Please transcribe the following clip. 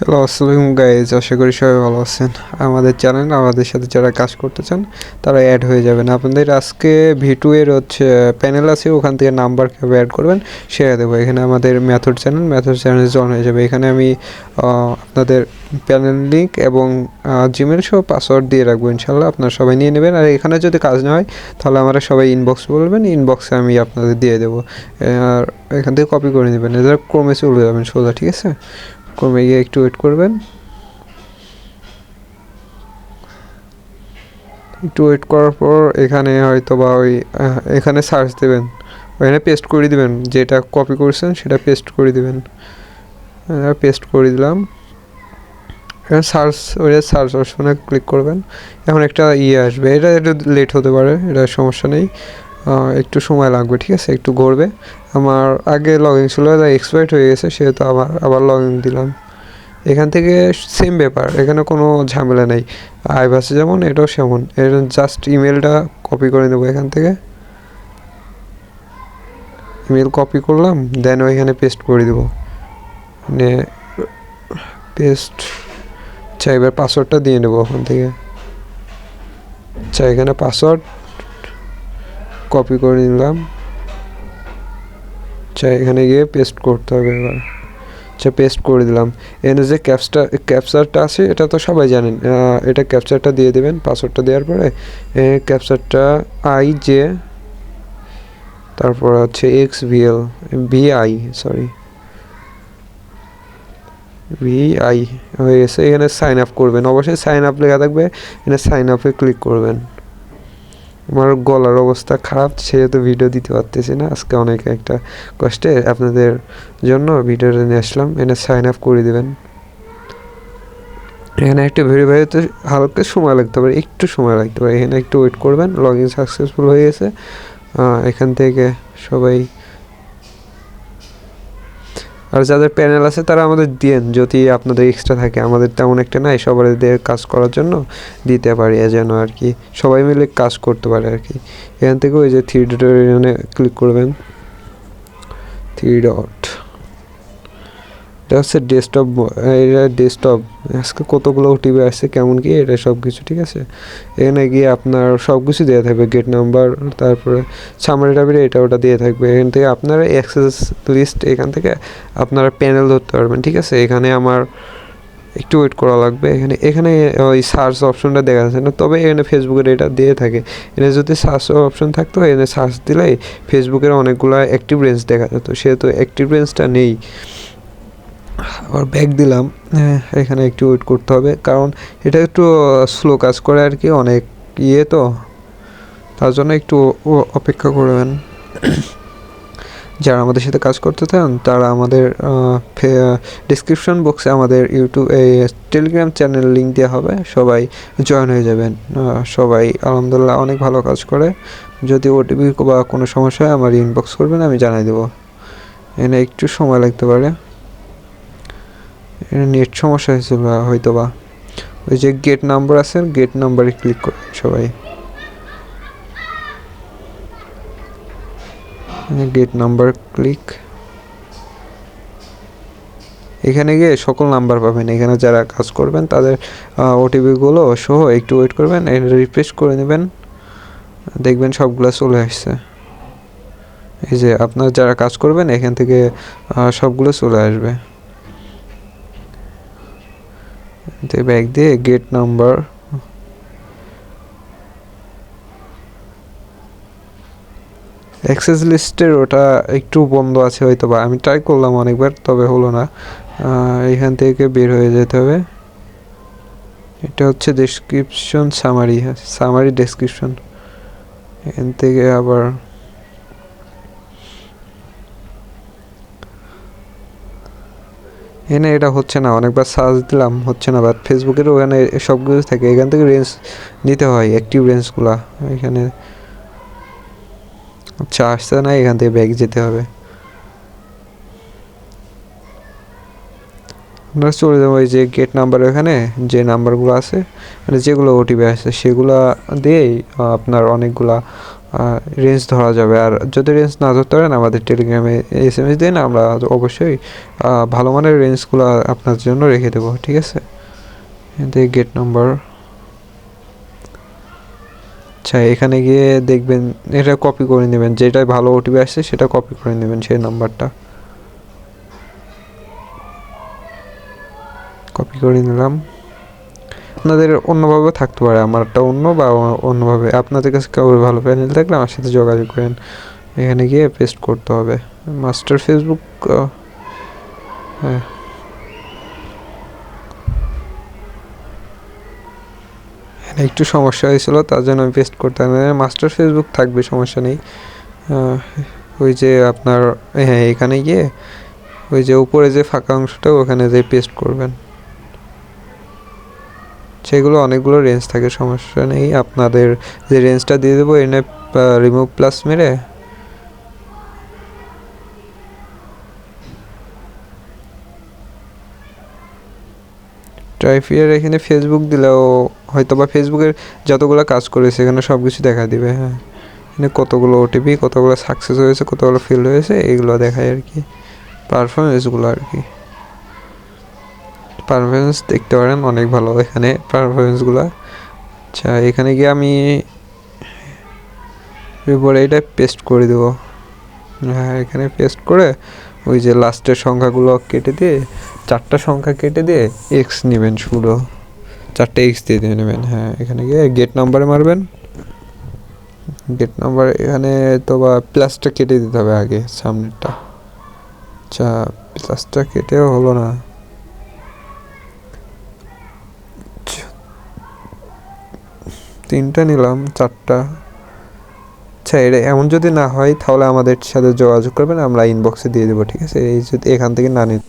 Hello আসসালামু guys, আশা করি সবাই ভালো আছেন। আমাদের চ্যানেল আমাদের সাথে যারা কাজ করতে চান তারা অ্যাড হয়ে যাবেন। আপনাদের আজকে V2 এর প্যানেল আছে, ওখান থেকে নাম্বার কীভাবে অ্যাড করবেন সেটা দেবো। এখানে আমাদের মেথড চ্যানেল জয়েন হয়ে যাবে। এখানে আমি আপনাদের প্যানেল লিঙ্ক এবং জিমেল সহ পাসওয়ার্ড দিয়ে রাখবো। ইনশাল্লাহ আপনারা সবাই নিয়ে নেবেন। আর এখানে যদি কাজ না হয় তাহলে আমরা সবাই ইনবক্স বলবেন, ইনবক্সে আমি আপনাদের দিয়ে দেবো। আর এখান থেকে কপি করে নেবেন, এদের ক্রমে চলে যাবেন সোজা, ঠিক আছে? কমে গিয়ে একটু ওয়েট করবেন। একটু ওয়েট করার পর এখানে হয়তো বা এখানে সার্চ দেবেন, ওখানে পেস্ট করে দিবেন। যেটা কপি করেছেন সেটা পেস্ট করে দিবেন। পেস্ট করে দিলাম। এখানে সার্চ অপশনে ক্লিক করবেন। এখন একটা আসবে, এটা একটু লেট হতে পারে, এটা সমস্যা নেই, একটু সময় লাগবে, ঠিক আছে? একটু ঘুরবে। আমার আগে লগ ইন ছিল, এক্সপায়ার্ড হয়ে গেছে, সেহেতু আবার লগ ইন দিলাম। এখান থেকে সেম ব্যাপার, এখানে কোনো ঝামেলা নেই। আইভাসে যেমন এটাও সেমন। এর জাস্ট ইমেলটা কপি করে নেবো এখান থেকে। ইমেল কপি করলাম, দেন ওইখানে পেস্ট করে দেবো। মানে পেস্ট এবার পাসওয়ার্ডটা দিয়ে নেবো ওখান থেকে। এখানে পাসওয়ার্ড কপি করে নিলাম। এখানে গিয়ে পেস্ট করতে হবে এবার। পেস্ট করে দিলাম। এখানে যে ক্যাপচারটা আছে এটা তো সবাই জানেন। এটা ক্যাপচারটা দিয়ে দেবেন। পাসওয়ার্ডটা দেওয়ার পরে ক্যাপচারটা IJ, তারপর হচ্ছে VI হয়ে গেছে। এখানে সাইন আপ করবেন, অবশ্যই সাইন আপ লেখা থাকবে, এখানে সাইন আপে ক্লিক করবেন। আমার গলার অবস্থা খারাপ, সেহেতু ভিডিও দিতে পারতেছি না আজকে, অনেক একটা কষ্টে আপনাদের জন্য ভিডিওটা নিয়ে আসলাম। এখানে সাইন আপ করে দেবেন। এখানে একটা ভেরিফাই হতে হালকা সময় লাগতে পারে, একটু সময় লাগতে পারে। এখানে একটু ওয়েট করবেন। লগ ইন সাকসেসফুল হয়ে গেছে। এখান থেকে সবাই, আর যাদের প্যানেল আছে তারা আমাদের দিয়েন, যদি আপনাদের এক্সট্রা থাকে। আমাদের তেমন একটা নাই, সবাইদের কাজ করার জন্য দিতে পারি, যেন আর কি সবাই মিলে কাজ করতে পারে আর কি। এখান থেকে ওই যে 3 ডটের এখানে ক্লিক করবেন। 3 ডট, এটা হচ্ছে ডেস্কটপ। এটা ডেস্কটপ। আজকে কতগুলো OTP আসছে, কেমন কি, এটা সব কিছু, ঠিক আছে? এখানে গিয়ে আপনার সব কিছু দেওয়া থাকবে, গেট নাম্বার, তারপরে সামারি টাবিরে এটা ওটা দিয়ে থাকবে। এখান থেকে আপনারা অ্যাক্সেস লিস্ট, এখান থেকে আপনারা প্যানেল ধরতে পারবেন, ঠিক আছে? এখানে আমার একটু ওয়েট করা লাগবে। এখানে ওই সার্চ অপশনটা দেখা যাচ্ছে না, তবে এখানে ফেসবুকের এটা দিয়ে থাকে। এখানে যদি সার্চ অপশন থাকতো, এখানে সার্চ দিলেই ফেসবুকের অনেকগুলো অ্যাক্টিভ রেঞ্জ দেখা যেত, সেহেতু অ্যাক্টিভ রেঞ্জটা নেই। আবার ব্যাক দিলাম। এখানে একটু ওয়েট করতে হবে, কারণ এটা একটু স্লো কাজ করে আর কি, অনেক তো, তার জন্য একটু অপেক্ষা করবেন। যারা আমাদের সাথে কাজ করতে চান তারা আমাদের ডিসক্রিপশন বক্সে আমাদের টেলিগ্রাম চ্যানেল লিঙ্ক দেওয়া হবে, সবাই জয়েন হয়ে যাবেন। সবাই আলহামদুলিল্লাহ অনেক ভালো কাজ করে। যদি OTP বা কোনো সমস্যা হয় আমার ইনবক্স করবেন, আমি জানাই দেবো। এখানে একটু সময় লাগতে পারে, নেট সমস্যা হয়েছিল হয়তো বা। ওই যে গেট নাম্বার আছে, গেট নাম্বারে ক্লিক করবেন সবাই। গেট নাম্বার ক্লিক, এখানে গিয়ে সকল নাম্বার পাবেন। এখানে যারা কাজ করবেন তাদের OTPগুলো সহ একটু ওয়েট করবেন, রিফ্রেশ করে নেবেন, দেখবেন সবগুলো চলে আসছে। এই যে আপনার যারা কাজ করবেন এখান থেকে সবগুলো চলে আসবে। ব্যাক দিয়ে গেট নাম্বার, অ্যাক্সেস লিস্টের ওটা একটু বন্ধ আছে হয়তো বা, আমি ট্রাই করলাম অনেকবার, তবে হলো না। এখান থেকে বের হয়ে যেতে হবে। এটা হচ্ছে ডেসক্রিপশন সামারি ডেসক্রিপশন। এখান থেকে আবার এখানে এটা হচ্ছে না, অনেকবার সার্চ দিলাম হচ্ছে না, বাট ফেসবুকের ওখানে সব কিছু থাকে। এখান থেকে রেঞ্জ নিতে হয়, অ্যাক্টিভ রেঞ্জগুলা এখানে। আচ্ছা, আসছে না, এখান থেকে ব্যাক যেতে হবে। আপনারা চলে যাবো এই যে গেট নাম্বার, এখানে যে নাম্বারগুলো আছে, মানে যেগুলো OTP আছে সেগুলো দিয়েই আপনার অনেকগুলা রেঞ্জ ধরা যাবে। আর যদি রেঞ্জ না ধরতে পারেন আমাদের টেলিগ্রামে SMS দিন, আমরা অবশ্যই ভালো মানের রেঞ্জগুলো আপনার জন্য রেখে দেবো, ঠিক আছে। গেট নাম্বার, আচ্ছা এখানে গিয়ে দেখবেন এটা কপি করে নেবেন, যেটাই ভালো ওটিপি আসছে সেটা কপি করে নেবেন, সেই নাম্বারটা কপি করে নিলাম। আপনাদের অন্যভাবে থাকতে পারে, আমারটা অন্য বা অন্যভাবে, আপনাদের কাছে কেউ ভালো প্যানেল থাকলে আমার সাথে যোগাযোগ করেন। এখানে গিয়ে পেস্ট করতে হবে মাস্টার ফেসবুক। হ্যাঁ, একটু সমস্যা হয়েছিল তার জন্য আমি পেস্ট করতে হবে। মাস্টার ফেসবুক থাকবে, সমস্যা নেই। ওই যে আপনার, হ্যাঁ এখানে গিয়ে ওই যে উপরে যে ফাঁকা অংশটা ওখানে যে পেস্ট করবেন, সেগুলো অনেকগুলো রেঞ্জ থাকে, সমস্যা নেই। আপনাদের যে রেঞ্জটা দিয়ে দেবো এনে রিমুভ প্লাস মেরে ট্রাইফিয়ার এখানে ফেসবুক দিলেও হয়তো বা ফেসবুকের যতগুলো কাজ করেছে এখানে সব কিছু দেখা দিবে। হ্যাঁ, এখানে কতগুলো ওটিপি, কতগুলো সাকসেস হয়েছে, কতগুলো ফেল হয়েছে, এইগুলো দেখায় আর কি, পারফরমেন্সগুলো আর কি। পারফরমেন্স দেখতে পারেন অনেক ভালো এখানে পারফরমেন্সগুলো। আচ্ছা এখানে গিয়ে আমি এরপরে এটা পেস্ট করে দেবো। হ্যাঁ, এখানে পেস্ট করে ওই যে লাস্টের সংখ্যাগুলো কেটে দিয়ে, 4টা সংখ্যা কেটে দিয়ে এক্স নেবেন, শুধু 4টে এক্স দিয়ে নেবেন। হ্যাঁ, এখানে গিয়ে গেট নাম্বারে মারবেন। গেট নাম্বার এখানে তো বা প্লাসটা কেটে দিতে হবে আগে সামনেরটা। আচ্ছা প্লাসটা কেটেও হলো না, 3টা নিলাম, 4টা। আচ্ছা এটা এমন যদি না হয় তাহলে আমাদের সাথে যোগাযোগ করবেন, আমরা ইনবক্সে দিয়ে দেবো, ঠিক আছে। এই যদি এখান থেকে না নিতে